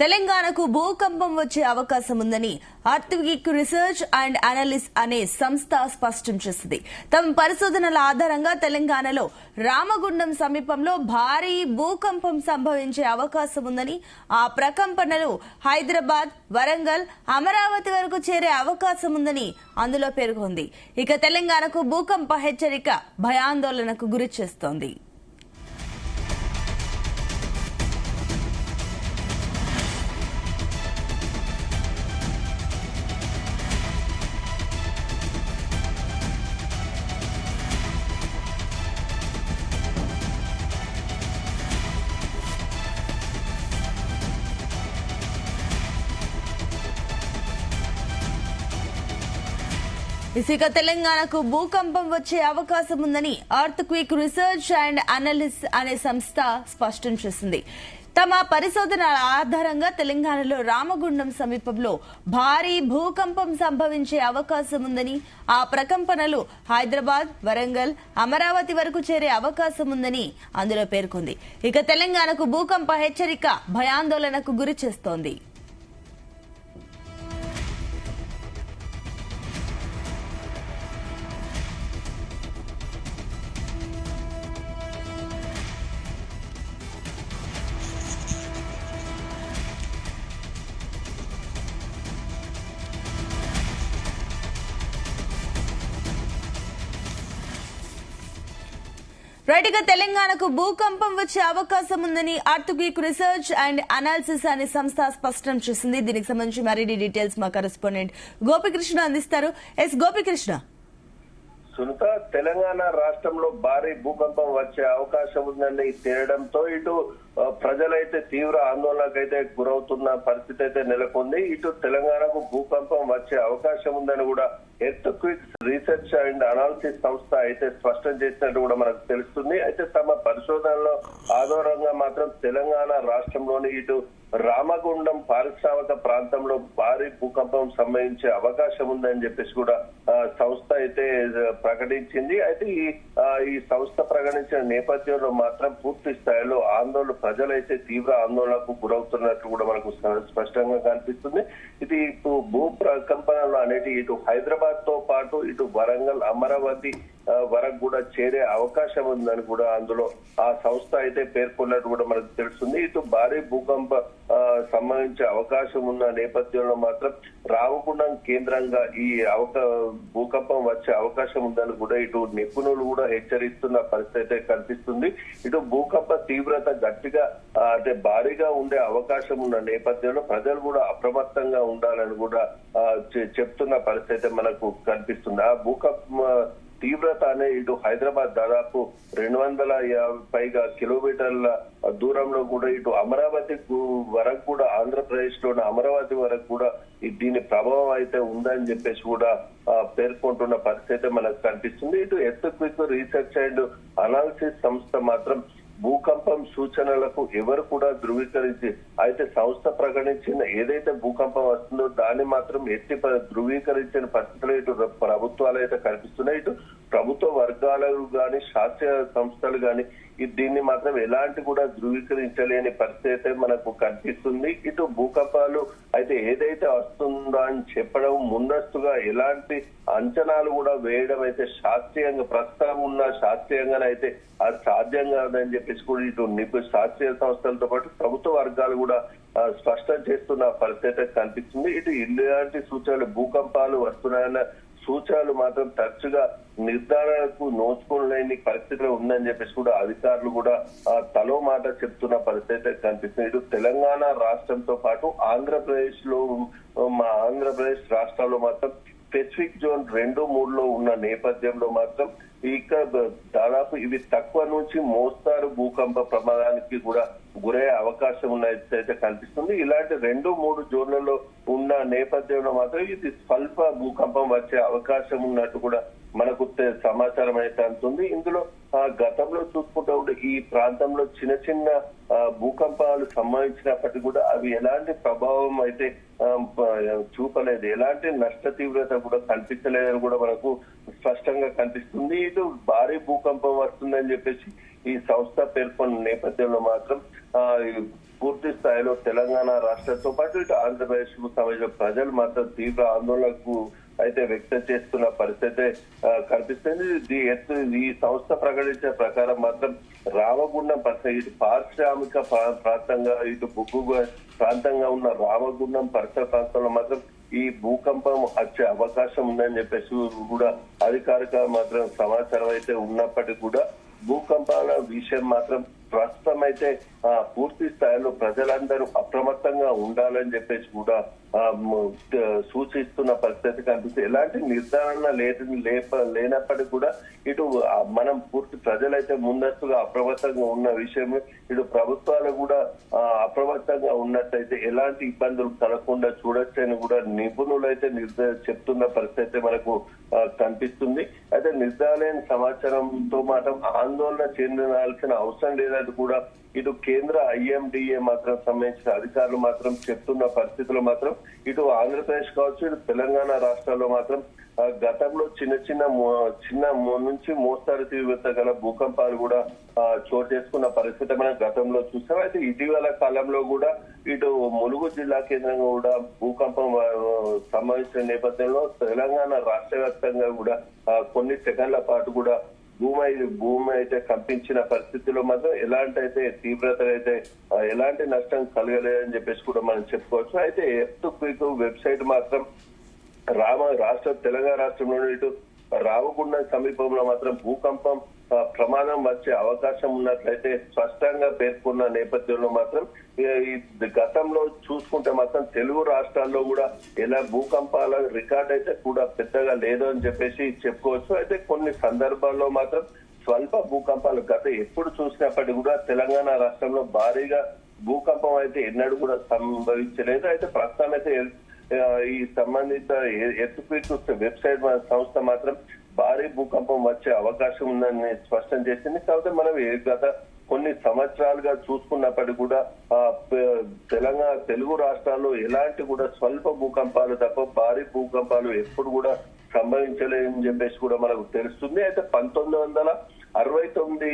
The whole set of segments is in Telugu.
తెలంగాణకు భూకంపం వచ్చే అవకాశం ఉందని ఆర్థిక్ రీసెర్చ్ అండ్ అనాలిసిస్ అనే సంస్థ స్పష్టం చేసింది. తమ పరిశోధనల ఆధారంగా తెలంగాణలో రామగుండం సమీపంలో భారీ భూకంపం సంభవించే అవకాశం ఉందని, ఆ ప్రకంపనలు హైదరాబాద్, వరంగల్, అమరావతి వరకు చేరే అవకాశం ఉందని అందులో పేర్కొంది. ఇక తెలంగాణకు భూకంప హెచ్చరిక భయాందోళనకు గురి చేస్తోంది. ఇక తెలంగాణకు భూకంపం వచ్చే అవకాశం ఉందని ఆర్థిక్ రీసెర్చ్ అండ్ అనాలిసిస్ అనే సంస్థ స్పష్టం చేసింది. తమ పరిశోధనల ఆధారంగా తెలంగాణలో రామగుండం సమీపంలో భారీ భూకంపం సంభవించే అవకాశం ఉందని, ఆ ప్రకంపనలు హైదరాబాద్, వరంగల్, అమరావతి వరకు చేరే అవకాశం ఉందని అందులో పేర్కొంది. ఇక తెలంగాణకు భూకంప హెచ్చరిక భయాందోళనకు గురి చేస్తోంది. రైట్, ఇక తెలంగాణకు భూకంపం వచ్చే అవకాశం ఉందని ఆర్థిక్ రీసెర్చ్ అండ్ అనాలిసిస్ అనే సంస్థ స్పష్టం చేసింది. దీనికి సంబంధించి మరిన్ని డీటెయిల్స్ మా కరెస్పాండెంట్ గోపికృష్ణ అందిస్తారు. ఎస్ గోపికృష్ణ. సునీత, తెలంగాణ రాష్ట్రంలో భారీ భూకంపం వచ్చే అవకాశం ఉందని తేలడంతో ఇటు ప్రజలైతే తీవ్ర ఆందోళనకైతే గురవుతున్న పరిస్థితి అయితే నెలకొంది. ఇటు తెలంగాణకు భూకంపం వచ్చే అవకాశం ఉందని కూడా ఎర్త్క్వేక్ రీసెర్చ్ అండ్ అనాలిసిస్ సంస్థ అయితే స్పష్టం చేసినట్టు కూడా మనకు తెలుస్తుంది. అయితే తమ పరిశోధనలో ఆధారంగా మాత్రం తెలంగాణ రాష్ట్రంలోని ఇటు రామగుండం పారిశ్రామిక ప్రాంతంలో భారీ భూకంపం సంభవించే అవకాశం ఉందని చెప్పేసి కూడా సంస్థ అయితే ప్రకటించింది. అయితే ఈ సంస్థ ప్రకటించిన నేపథ్యంలో మాత్రం పూర్తి స్థాయిలో ప్రజలైతే తీవ్ర ఆందోళనకు గురవుతున్నట్లు కూడా మనకు స్పష్టంగా కనిపిస్తుంది. ఇది భూ ప్రకంపనలు అనేటి ఇటు హైదరాబాద్ తో పాటు ఇటు వరంగల్, అమరావతి వరకు కూడా చేరే అవకాశం ఉందని కూడా అందులో ఆ సంస్థ అయితే పేర్కొన్నట్టు కూడా మనకు తెలుస్తుంది. ఇటు భారీ భూకంప సంభవించే అవకాశం ఉన్న నేపథ్యంలో మాత్రం రామగుండం కేంద్రంగా ఈ భూకంపం వచ్చే అవకాశం ఉందని కూడా ఇటు నిపుణులు కూడా హెచ్చరిస్తున్న పరిస్థితి అయితే కనిపిస్తుంది. ఇటు భూకంప తీవ్రత గట్టిగా అంటే భారీగా ఉండే అవకాశం ఉన్న నేపథ్యంలో ప్రజలు కూడా అప్రమత్తంగా ఉండాలని కూడా చెప్తున్న పరిస్థితి మనకు కనిపిస్తుంది. ఆ భూకంప తీవ్రత అనే ఇటు హైదరాబాద్ దాదాపు 250 పైగా కిలోమీటర్ల దూరంలో కూడా ఇటు అమరావతి వరకు కూడా ఆంధ్రప్రదేశ్ లోని అమరావతి వరకు కూడా దీని ప్రభావం అయితే ఉందని చెప్పేసి కూడా పేర్కొంటున్న పరిస్థితి మనకు కనిపిస్తుంది. ఇటు ఎర్త్క్వేక్ రీసెర్చ్ అండ్ అనాలిసిస్ సంస్థ మాత్రం భూకంపం సూచనలకు ఎవరు కూడా ధృవీకరించి అయితే సంస్థ ప్రకటించిన ఏదైతే భూకంపం వస్తుందో దాన్ని మాత్రం ధృవీకరించిన పరిస్థితులు ఇటు ప్రభుత్వాలు అయితే కనిపిస్తున్నాయి. ఇటు ప్రభుత్వ వర్గాలు గాని శాస్త్రీయ సంస్థలు గాని దీన్ని మాత్రం ఎలాంటి కూడా ధృవీకరించలేని పరిస్థితి అయితే మనకు కనిపిస్తుంది. ఇటు భూకంపాలు అయితే ఏదైతే వస్తుందో అని చెప్పడం ముందస్తుగా ఎలాంటి అంచనాలు కూడా వేయడం అయితే ప్రస్తుతం ఉన్న శాస్త్రీయంగానైతే అది సాధ్యం కాదని చెప్పేసి కూడా ఇటు శాస్త్రీయ సంస్థలతో పాటు ప్రభుత్వ వర్గాలు కూడా స్పష్టం చేస్తున్న పరిస్థితి కనిపిస్తుంది. ఇటు ఇలాంటి సూచనలు భూకంపాలు వస్తున్నాయన్న సూచనలు మాత్రం తరచుగా నిర్ధారణకు నోచుకోలేని పరిస్థితిలో ఉందని చెప్పేసి కూడా అధికారులు కూడా తలో మాట చెప్తున్న పరిస్థితి కనిపిస్తుంది. ఇటు తెలంగాణ రాష్ట్రంతో పాటు ఆంధ్రప్రదేశ్ రాష్ట్రాల్లో మాత్రం స్పెసిఫిక్ జోన్ 2, 3లో ఉన్న నేపథ్యంలో మాత్రం ఇక్కడ దాదాపు ఇవి తక్కువ నుంచి మోస్తారు భూకంప ప్రమాదానికి కూడా గురయ్యే అవకాశం ఉన్నదైతే కనిపిస్తుంది. ఇలాంటి 2, 3 జోన్లలో ఉన్న నేపథ్యంలో మాత్రం ఇది స్వల్ప భూకంపం వచ్చే అవకాశం ఉన్నట్టు కూడా మనకు సమాచారం అయితే అందుతుంది. ఇందులో గతంలో చూసుకుంటే ఈ ప్రాంతంలో చిన్న చిన్న భూకంపాలు సంభవించినప్పటికీ కూడా అవి ఎలాంటి ప్రభావం అయితే చూపలేదు, ఎలాంటి నష్ట తీవ్రత కూడా కనిపించలేదని కూడా మనకు స్పష్టంగా కనిపిస్తుంది. ఇటు భారీ భూకంపం వస్తుందని చెప్పేసి ఈ సంస్థ పేర్కొన్న నేపథ్యంలో మాత్రం పూర్తి స్థాయిలో తెలంగాణ రాష్ట్రంతో పాటు ఇటు ఆంధ్రప్రదేశ్ కు సంబంధించిన ప్రజలు మాత్రం తీవ్ర ఆందోళనకు అయితే వ్యక్తం చేస్తున్న పరిస్థితి కనిపిస్తుంది. ఈ సంస్థ ప్రకటించిన ప్రకారం మాత్రం రామగుండం ఇటు పారిశ్రామిక ప్రాంతంగా ఇటు బొగ్గు ప్రాంతంగా ఉన్న రామగుండం పరిసర ప్రాంతంలో మాత్రం ఈ భూకంపం వచ్చే అవకాశం ఉందని చెప్పేసి కూడా అధికారిక మాత్రం సమాచారం అయితే ఉన్నప్పటికీ కూడా భూకంపాల విషయం మాత్రం ప్రస్తుతం అయితే పూర్తి స్థాయిలో ప్రజలందరూ అప్రమత్తంగా ఉండాలని చెప్పేసి కూడా సూచిస్తున్న పరిస్థితి కనిపిస్తుంది. ఎలాంటి నిర్ధారణ లేనప్పటికీ కూడా ఇటు మనం పూర్తి ప్రజలైతే ముందస్తుగా అప్రమత్తంగా ఉన్న విషయం ఇటు ప్రభుత్వాలు కూడా అప్రమత్తంగా ఉన్నట్టయితే ఎలాంటి ఇబ్బందులు కలగకుండా చూడొచ్చని కూడా నిపుణులు అయితే చెప్తున్న పరిస్థితి మనకు కనిపిస్తుంది. అయితే నిర్ధారణ సమాచారంతో మాత్రం ఆందోళన చెందాల్సిన అవసరం లేదని కూడా ఇటు కేంద్ర IMDA మాత్రం సంబంధించిన అధికారులు మాత్రం చెప్తున్న పరిస్థితుల్లో మాత్రం ఇటు ఆంధ్రప్రదేశ్ కావచ్చు ఇటు తెలంగాణ రాష్ట్రాల్లో మాత్రం గతంలో చిన్న నుంచి మోస్తారు తీవ్రత గల భూకంపాలు కూడా చోటు చేసుకున్న పరిస్థితి మనం గతంలో చూసాం. అయితే ఇటీవల కాలంలో కూడా ఇటు ములుగు జిల్లా కేంద్రంగా కూడా భూకంపం సంభవించిన నేపథ్యంలో తెలంగాణ రాష్ట్ర వ్యాప్తంగా కూడా కొన్ని సెకండ్ల పాటు కూడా భూమి అయితే కంపించిన పరిస్థితిలో మాత్రం ఎలాంటి తీవ్రత అయితే ఎలాంటి నష్టం కలగలేదని చెప్పేసి కూడా మనం చెప్పుకోవచ్చు. అయితే ఎర్త్క్వేక్ వెబ్సైట్ మాత్రం తెలంగాణ రాష్ట్రంలోని ఇటు రామగుండం సమీపంలో మాత్రం భూకంపం ప్రమాదం వచ్చే అవకాశం ఉన్నట్లయితే స్పష్టంగా పేర్కొన్న నేపథ్యంలో మాత్రం ఈ గతంలో చూసుకుంటే మాత్రం తెలుగు రాష్ట్రాల్లో కూడా ఎలా భూకంపాల రికార్డ్ అయితే కూడా పెద్దగా లేదు అని చెప్పేసి చెప్పుకోవచ్చు. అయితే కొన్ని సందర్భాల్లో మాత్రం స్వల్ప భూకంపాలు ఎప్పుడు చూసినప్పటికీ కూడా తెలంగాణ రాష్ట్రంలో భారీగా భూకంపం అయితే ఎన్నడూ కూడా సంభవించలేదు. అయితే ప్రస్తుతం అయితే ఈ సంబంధిత ఎర్త్క్వేక్ వెబ్సైట్ సంస్థ మాత్రం భారీ భూకంపం వచ్చే అవకాశం ఉందని స్పష్టం చేసింది. కాకపోతే మనం గత కొన్ని సంవత్సరాలుగా చూసుకున్నప్పటికీ కూడా తెలుగు రాష్ట్రాల్లో ఎలాంటి కూడా స్వల్ప భూకంపాలు తప్ప భారీ భూకంపాలు ఎప్పుడు కూడా సంభవించలేదని చెప్పేసి కూడా మనకు తెలుస్తుంది. అయితే 1969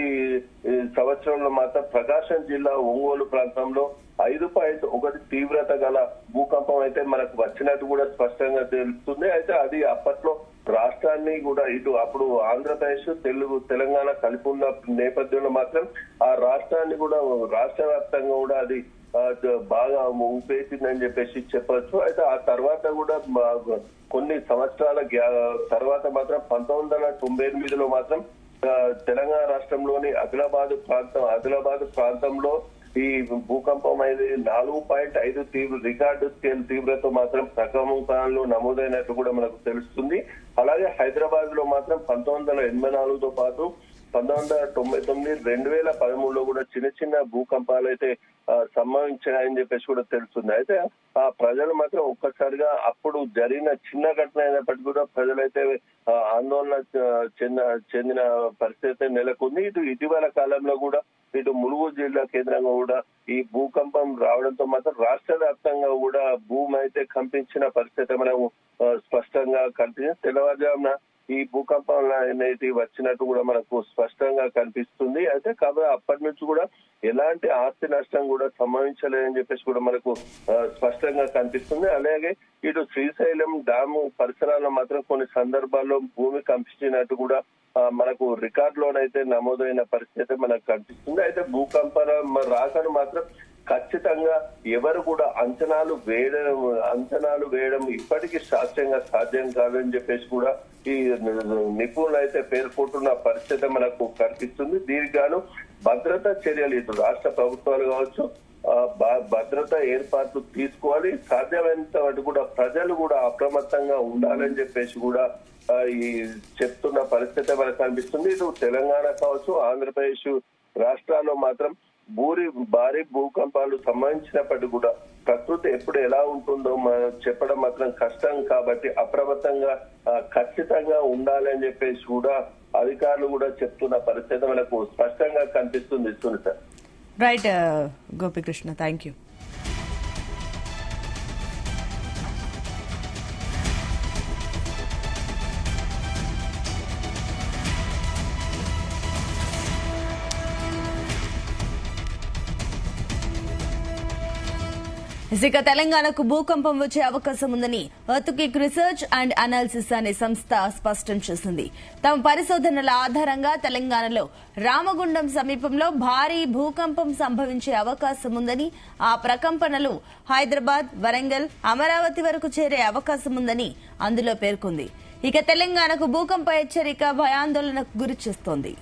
సంవత్సరంలో మాత్రం ప్రకాశం జిల్లా ఒంగోలు ప్రాంతంలో 5.1 తీవ్రత గల భూకంపం అయితే మనకు వచ్చినట్టు కూడా స్పష్టంగా తెలుస్తుంది. అయితే అది అప్పట్లో రాష్ట్రాన్ని కూడా ఇటు అప్పుడు ఆంధ్రప్రదేశ్ తెలంగాణ కలిపి ఉన్న నేపథ్యంలో మాత్రం ఆ రాష్ట్రాన్ని కూడా రాష్ట్ర వ్యాప్తంగా కూడా అది బాగా ఊపేసిందని చెప్పేసి చెప్పొచ్చు. అయితే ఆ తర్వాత కూడా కొన్ని సంవత్సరాల తర్వాత మాత్రం 1998లో మాత్రం తెలంగాణ రాష్ట్రంలోని ఆదిలాబాద్ ప్రాంతంలో ఈ భూకంపం అయితే 4.5 రికార్డు స్కేల్ తీవ్రత మాత్రం ప్రకంపనలో నమోదైనట్టు కూడా మనకు తెలుస్తుంది. అలాగే హైదరాబాద్ లో మాత్రం 1984తో పాటు 1999, 2013లో కూడా చిన్న భూకంపాలు అయితే సంభవించాయని చెప్పేసి కూడా తెలుస్తుంది. అయితే ఆ ప్రజలు మాత్రం ఒక్కసారిగా అప్పుడు జరిగిన చిన్న ఘటన అయినప్పటికీ కూడా ప్రజలైతే ఆందోళన చెందిన పరిస్థితి నెలకొంది. ఇటీవల కాలంలో కూడా ఇటు ములుగు జిల్లా కేంద్రంగా కూడా ఈ భూకంపం రావడంతో మాత్రం రాష్ట్ర వ్యాప్తంగా కూడా భూమి అయితే కంపించిన పరిస్థితి మనం స్పష్టంగా కనిపిస్తుంది. తెల్లవారుజామున ఈ భూకంపాలు అనేది వచ్చినట్టు కూడా మనకు స్పష్టంగా కనిపిస్తుంది. అయితే కాబట్టి అప్పటి నుంచి కూడా ఎలాంటి ఆస్తి నష్టం కూడా సంభవించలేదని చెప్పేసి కూడా మనకు స్పష్టంగా కనిపిస్తుంది. అలాగే ఇటు శ్రీశైలం డ్యాము పరిసరాల్లో మాత్రం కొన్ని సందర్భాల్లో భూమి కంపించినట్టు కూడా మనకు రికార్డులోనైతే నమోదైన పరిస్థితి మనకు కనిపిస్తుంది. అయితే భూకంపాల రాకను మాత్రం ఖచ్చితంగా ఎవరు కూడా అంచనాలు వేయడం ఇప్పటికీ శాస్త్రీయంగా సాధ్యం కాదని చెప్పేసి కూడా ఈ నిపుణులు అయితే పేర్కొంటున్న పరిస్థితి మనకు కనిపిస్తుంది. దీనికి గాను భద్రతా చర్యలు ఇటు రాష్ట్ర ప్రభుత్వాలు కావచ్చు భద్రతా ఏర్పాట్లు తీసుకోవాలి. సాధ్యమైనంత వరకు కూడా ప్రజలు కూడా అప్రమత్తంగా ఉండాలని చెప్పేసి కూడా ఈ చెప్తున్న పరిస్థితి మనకు కనిపిస్తుంది. ఇటు తెలంగాణ కావచ్చు ఆంధ్రప్రదేశ్ రాష్ట్రాల్లో మాత్రం భారీ భూకంపాలు సంభవించినప్పటికీ కూడా ప్రకృతి ఎప్పుడు ఎలా ఉంటుందో చెప్పడం మాత్రం కష్టం. కాబట్టి అప్రమత్తంగా ఖచ్చితంగా ఉండాలని చెప్పేసి కూడా అధికారులు కూడా చెప్తున్న పరిస్థితి మనకు స్పష్టంగా కనిపిస్తుంది. Sunitha. Right Gopikrishna, thank you. ఇక తెలంగాణకు భూకంపం వచ్చే అవకాశం ఉందని ఎర్త్క్వేక్ రీసెర్చ్ అండ్ అనాలిసిస్ అనే సంస్థ స్పష్టం చేసింది. తమ పరిశోధనల ఆధారంగా తెలంగాణలో రామగుండం సమీపంలో భారీ భూకంపం సంభవించే అవకాశం ఉందని, ఆ ప్రకంపనలు హైదరాబాద్, వరంగల్, అమరావతి వరకు చేరే అవకాశం ఉందని అందులో పేర్కొంది. ఇక తెలంగాణకు భూకంప హెచ్చరిక భయాందోళనకు గురి చేస్తోంది.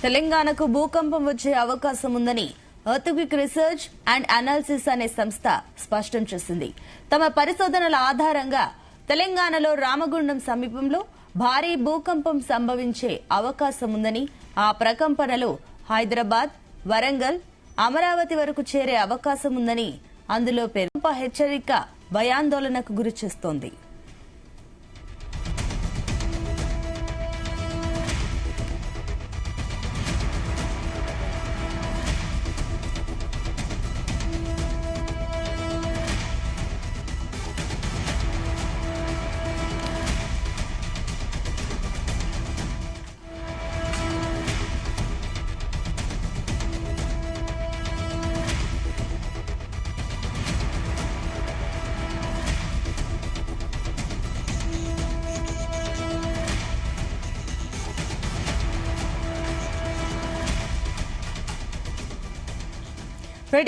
తెలంగాణకు భూకంపం వచ్చే అవకాశం ఉందని ఎర్త్క్వేక్ రీసెర్చ్ అండ్ అనాలిసిస్ అనే సంస్థ స్పష్టం చేసింది. తమ పరిశోధనల ఆధారంగా తెలంగాణలో రామగుండం సమీపంలో భారీ భూకంపం సంభవించే అవకాశం ఉందని, ఆ ప్రకంపనలు హైదరాబాద్, వరంగల్, అమరావతి వరకు చేరే అవకాశం ఉందని అందులో భూకంప హెచ్చరిక భయాందోళనకు గురి చేస్తోంది.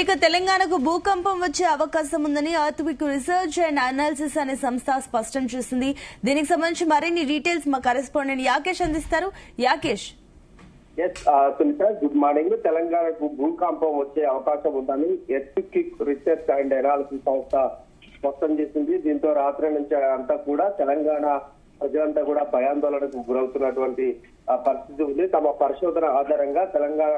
ఇక తెలంగాణకు భూకంపం వచ్చే అవకాశం ఉందని ఎర్త్క్వేక్ రీసెర్చ్ అండ్ అనాలిసిస్ అనే సంస్థ స్పష్టం చేసింది. దీనికి సంబంధించి మరిన్ని డీటెయిల్స్ మా కరెస్పాండెంట్ యాకేష్ అందిస్తారు. యాకేష్. Sunitha, good morning. తెలంగాణకు భూకంపం వచ్చే అవకాశం ఉందని ఎర్త్క్వేక్ రీసెర్చ్ అండ్ అనాలిసిస్ సంస్థ స్పష్టం చేసింది. దీంతో రాత్రి నుంచి అంతా కూడా తెలంగాణ ప్రజలంతా కూడా భయాందోళనకు గురవుతున్నటువంటి పరిస్థితి ఉంది. తమ పరిశోధన ఆధారంగా తెలంగాణ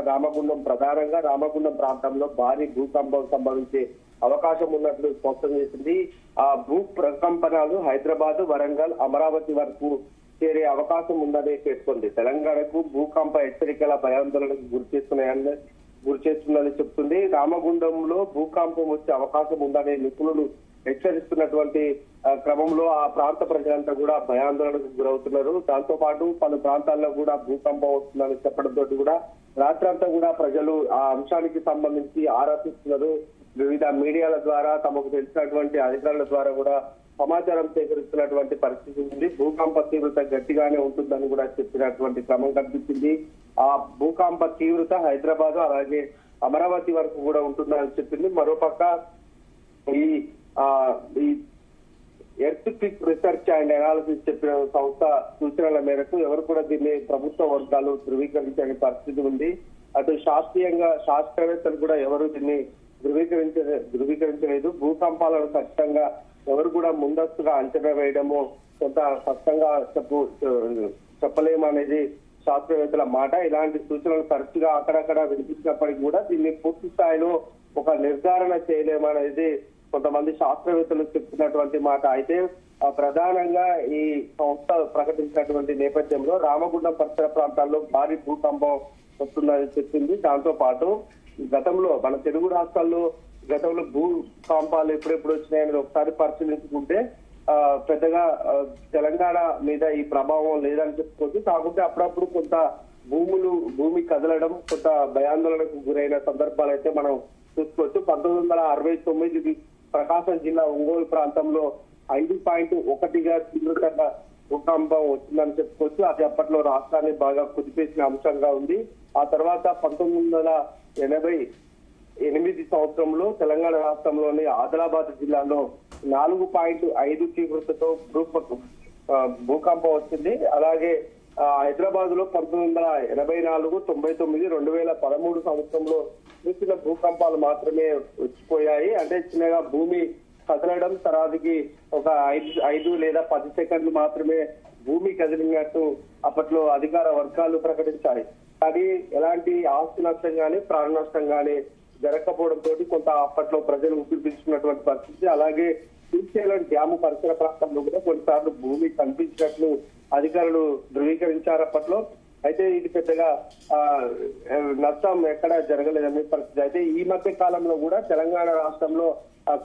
ప్రధానంగా రామగుండం ప్రాంతంలో భారీ భూకంపం సంభవించే అవకాశం ఉన్నట్లు స్పష్టం చేసింది. ఆ భూ ప్రకంపనలు హైదరాబాద్, వరంగల్, అమరావతి వరకు చేరే అవకాశం ఉందని పేర్కొంది. తెలంగాణకు భూకంప హెచ్చరికల భయాందోళనకు గురి చేస్తుందని చెప్తుంది. రామగుండంలో భూకంపం వచ్చే అవకాశం ఉందనే నిపుణులు హెచ్చరిస్తున్నటువంటి క్రమంలో ఆ ప్రాంత ప్రజలంతా కూడా భయాందోళనకు గురవుతున్నారు. దాంతో పాటు పలు ప్రాంతాల్లో కూడా భూకంపం వస్తుందని చెప్పడంతో కూడా రాత్రంతా కూడా ప్రజలు ఆ అంశానికి సంబంధించి ఆరా తీస్తున్నారు. వివిధ మీడియాల ద్వారా తమకు తెలిసినటువంటి అధికారుల ద్వారా కూడా సమాచారం సేకరిస్తున్నటువంటి పరిస్థితి ఉంది. భూకంప తీవ్రత గట్టిగానే ఉంటుందని కూడా చెప్పినటువంటి క్రమం కనిపించింది. ఆ భూకంప తీవ్రత హైదరాబాద్ అలాగే అమరావతి వరకు కూడా ఉంటుందని చెప్పింది. మరోపక్క ఈ ఎర్త్క్వేక్ రీసెర్చ్ అండ్ అనాలిసిస్ చెప్పిన సంస్థ సూచనల మేరకు ఎవరు కూడా దీన్ని ప్రభుత్వ వర్గాలు ధృవీకరించని పరిస్థితి ఉంది. అటు శాస్త్రవేత్తలు కూడా ఎవరు దీన్ని ధృవీకరించలేదు. భూకంపాలను ఖచ్చితంగా ఎవరు కూడా ముందస్తుగా అంచనా వేయడము కొంత స్పష్టంగా చెప్పలేమనేది శాస్త్రవేత్తల మాట. ఇలాంటి సూచనలు తరచుగా అక్కడక్కడ వినిపించినప్పటికీ కూడా దీన్ని పూర్తి స్థాయిలో ఒక నిర్ధారణ చేయలేమనేది కొంతమంది శాస్త్రవేత్తలు చెప్తున్నటువంటి మాట. అయితే ప్రధానంగా ఈ సంస్థ ప్రకటించినటువంటి నేపథ్యంలో రామగుండం పరిసర ప్రాంతాల్లో భారీ భూకంపం వస్తుందని చెప్పింది. దాంతో పాటు గతంలో మన తెలుగు రాష్ట్రాల్లో గతంలో భూకంపాలు ఎప్పుడెప్పుడు వచ్చినాయని ఒకసారి పరిశీలించుకుంటే పెద్దగా తెలంగాణ మీద ఈ ప్రభావం లేదని చెప్పుకోవచ్చు. కాకపోతే అప్పుడప్పుడు కొంత భూమి కదలడం కొంత భయాందోళనకు గురైన సందర్భాలు అయితే మనం చూసుకోవచ్చు. 1969 ప్రకాశం జిల్లా ఒంగోలు ప్రాంతంలో 5.1గా తీవ్రతర భూకంపం వచ్చిందని చెప్పుకోవచ్చు. అది అప్పట్లో రాష్ట్రాన్ని బాగా కుదిపేసిన అంశంగా ఉంది. ఆ తర్వాత 1988 సంవత్సరంలో తెలంగాణ రాష్ట్రంలోని ఆదిలాబాద్ జిల్లాలో 4.5 తీవ్రతతో భూకంపం వచ్చింది. అలాగే హైదరాబాద్ లో 1984, 99, 2013 సంవత్సరంలో చిన్న భూకంపాలు మాత్రమే వచ్చిపోయాయి. అంటే చిన్నగా భూమి కదలడం, తర్వాతకి ఒక 5 లేదా 10 సెకండ్లు మాత్రమే భూమి కదిలినట్టు అప్పట్లో అధికార వర్గాలు ప్రకటించాయి. కానీ ఎలాంటి ఆస్తి నష్టం గానీ ప్రాణ నష్టం గానీ జరగకపోవడంతో కొంత అప్పట్లో ప్రజలు ఊపిరిపీల్చుకున్నటువంటి పరిస్థితి. అలాగే శ్రీశైలం డ్యాము పరిసర ప్రాంతంలో కూడా కొన్నిసార్లు భూమి కనిపించినట్లు అధికారులు ధృవీకరించారు అప్పట్లో. అయితే ఇది పెద్దగా నష్టం ఎక్కడ జరగలేదనే పరిస్థితి. అయితే ఈ మధ్య కాలంలో కూడా తెలంగాణ రాష్ట్రంలో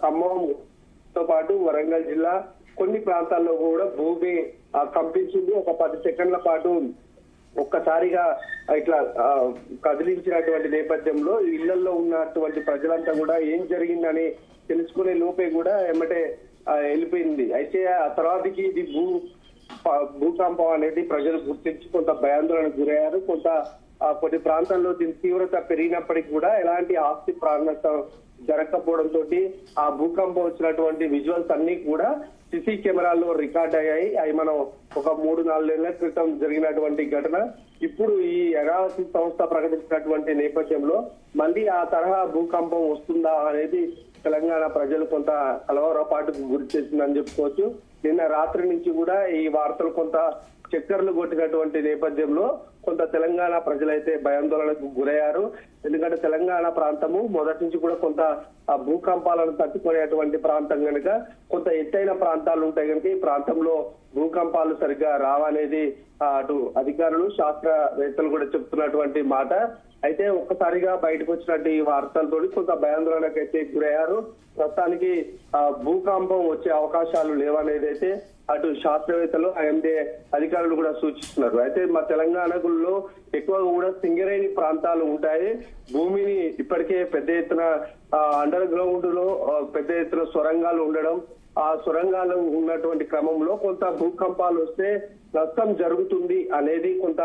ఖమ్మంతో పాటు వరంగల్ జిల్లా కొన్ని ప్రాంతాల్లో కూడా భూమి కంపించింది. ఒక 10 సెకండ్ల పాటు ఒక్కసారిగా ఇట్లా కదిలించినటువంటి నేపథ్యంలో ఇళ్లలో ఉన్నటువంటి ప్రజలంతా కూడా ఏం జరిగిందని తెలుసుకునే లోపే కూడా ఎమ్మటే వెళ్ళిపోయింది. అయితే ఆ తర్వాతకి ఇది భూకంపం అనేది ప్రజలు గుర్తించి కొంత భయాందోళనకు గురయ్యారు. కొన్ని ప్రాంతాల్లో దీని తీవ్రత పెరిగినప్పటికీ కూడా ఎలాంటి ఆస్తి ప్రాణ నష్టం జరగకపోవడంతో ఆ భూకంపం వచ్చినటువంటి విజువల్స్ అన్ని కూడా సిసి కెమెరాల్లో రికార్డ్ అయ్యాయి. అవి మనం ఒక 3-4 నెలల క్రితం జరిగినటువంటి ఘటన. ఇప్పుడు ఈ అనాలిసిస్ సంస్థ ప్రకటించినటువంటి నేపథ్యంలో మళ్ళీ ఆ తరహా భూకంపం వస్తుందా అనేది తెలంగాణ ప్రజలు కొంత కలవరపాటుకు గురి చేసిందని చెప్పుకోవచ్చు. నిన్న రాత్రి నుంచి కూడా ఈ వార్తలు కొంత చక్కర్లు కొట్టినటువంటి నేపథ్యంలో కొంత తెలంగాణ ప్రజలైతే భయాందోళనకు గురయ్యారు. ఎందుకంటే తెలంగాణ ప్రాంతము మొదటి నుంచి కూడా కొంత భూకంపాలను తట్టుకునేటువంటి ప్రాంతం కనుక కొంత ఎత్తైన ప్రాంతాలు ఉంటాయి కనుక ఈ ప్రాంతంలో భూకంపాలు సరిగ్గా రావనేది అటు అధికారులు శాస్త్రవేత్తలు కూడా చెప్తున్నటువంటి మాట. అయితే ఒక్కసారిగా బయటకు వచ్చినట్టు ఈ వార్తలతో కొంత భయాందోళనకు అయితే గురయ్యారు. ప్రస్తుతానికి భూకంపం వచ్చే అవకాశాలు లేవనేది అయితే అటు శాస్త్రవేత్తలు ఐఎండీ అధికారులు కూడా సూచిస్తున్నారు. అయితే మా తెలంగాణలో ఎక్కువగా కూడా సింగరేణి ప్రాంతాలు ఉంటాయి. భూమిని ఇప్పటికే పెద్ద ఎత్తున అండర్ గ్రౌండ్ లో పెద్ద ఎత్తున సొరంగాలు ఉండడం, ఆ సొరంగాలు ఉన్నటువంటి క్రమంలో కొంత భూకంపాలు వస్తే నష్టం జరుగుతుంది అనేది కొంత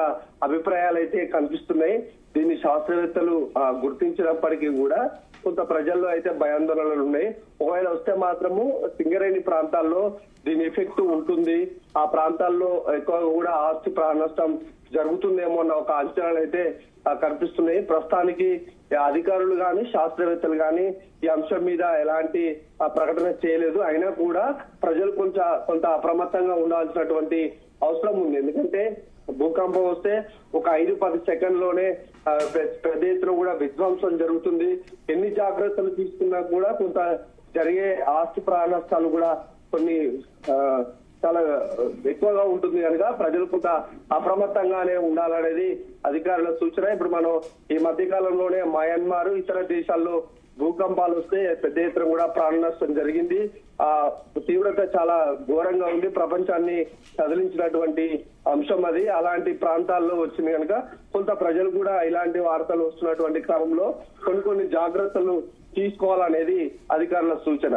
అభిప్రాయాలు అయితే కనిపిస్తున్నాయి. దీన్ని శాస్త్రవేత్తలు గుర్తించినప్పటికీ కూడా కొంత ప్రజల్లో అయితే భయాందోళనలు ఉన్నాయి. ఒకవేళ వస్తే మాత్రము సింగరేణి ప్రాంతాల్లో దీని ఎఫెక్ట్ ఉంటుంది. ఆ ప్రాంతాల్లో ఎక్కువగా కూడా ఆస్తి ప్రాణ నష్టం జరుగుతుందేమో అన్న ఒక అంచనాలు అయితే కనిపిస్తున్నాయి. ప్రస్తుతానికి అధికారులు గాని శాస్త్రవేత్తలు గాని ఈ అంశం మీద ఎలాంటి ప్రకటన చేయలేదు. అయినా కూడా ప్రజలు కొంత అప్రమత్తంగా ఉండాల్సినటువంటి అవసరం ఉంది. ఎందుకంటే భూకంపం వస్తే ఒక 5-10 సెకండ్లోనే పెద్ద ఎత్తున కూడా విధ్వంసం జరుగుతుంది. ఎన్ని జాగ్రత్తలు తీసుకున్నా కూడా కొంత జరిగే ఆస్తి ప్రాణ నష్టాలు కూడా కొన్ని చాలా ఎక్కువగా ఉంటుంది కనుక ప్రజలు కొంత అప్రమత్తంగానే ఉండాలనేది అధికారుల సూచన. ఇప్పుడు మనం ఈ మధ్య కాలంలోనే మయన్మార్ ఇతర దేశాల్లో భూకంపాలు వస్తే పెద్ద ఎత్తున కూడా ప్రాణ నష్టం జరిగింది. ఆ తీవ్రత చాలా ఘోరంగా ఉంది. ప్రపంచాన్ని కదిలించినటువంటి అంశం అది. అలాంటి ప్రాంతాల్లో వచ్చింది కనుక కొంత ప్రజలు కూడా ఇలాంటి వార్తలు వస్తున్నటువంటి క్రమంలో కొన్ని జాగ్రత్తలు తీసుకోవాలనేది అధికారుల సూచన.